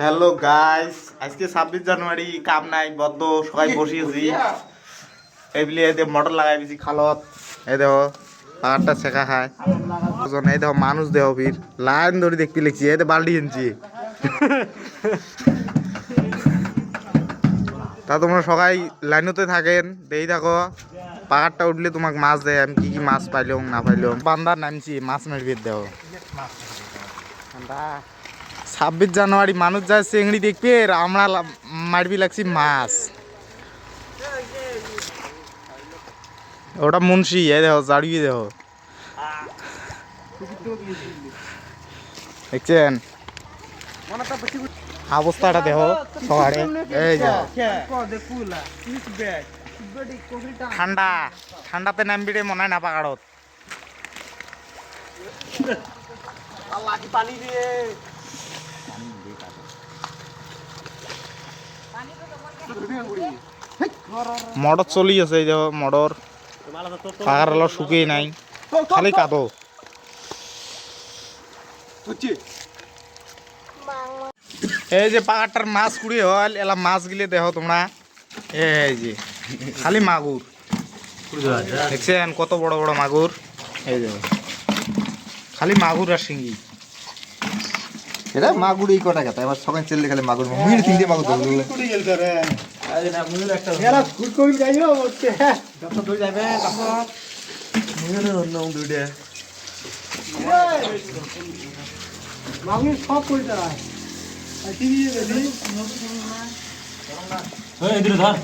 Hello guys, আজকে 26 জানুয়ারি, কাম নাই, বদ্ধ সবাই বসিয়েছি। এই বলে এই মোটর লাগাই দিছি খালত। এই দেখো পাহাড়টা শেখা খায়। এই দেখো মানুষ দেহ ফির লাইন ধরে দেখতে লিখছি, এই বাল্টি এনেছি। তা তোমরা সবাই লাইনতে থাকেন, দেই থাকো। পাহাড়টা উঠলে তোমাকে মাছ দেয়, আমি কি কি মাছ পাইলাম না পাইলাম। বান্দার নামছি মাছ মারবি দেহ। 26 জানুয়ারি মানুষ যায় চিংড়ি দেখবে, আর আমরা মারবি লাগছি মাছ। ওটা মুন্সি, এই দেখো জাড়িয়ে দেখো, দেখছেন অবস্থাটা দেখো সবার। এই যে ঠান্ডা ঠান্ডাতে নামবি রে, মনে হয় না পাহাড়ত। মটর চলি আছে, এই দেখো মটর। পাহাড় হলো শুকিয়ে নাই, খালি কাদো। এই যে পাহাড়টার মাছ কুড়ি হল, এলা মাছ গিলে দেখো তোমরা। এই যে খালি মাগুর দেখছেন, কত বড় বড় মাগুর। এই যে খালি মাগুর আর শিঙ্গি। এটা মাগুর এই কটা কথা এবার সকাল চেললে খালি মাগুর মুইর তিনটে মাগুর ধরলে ধর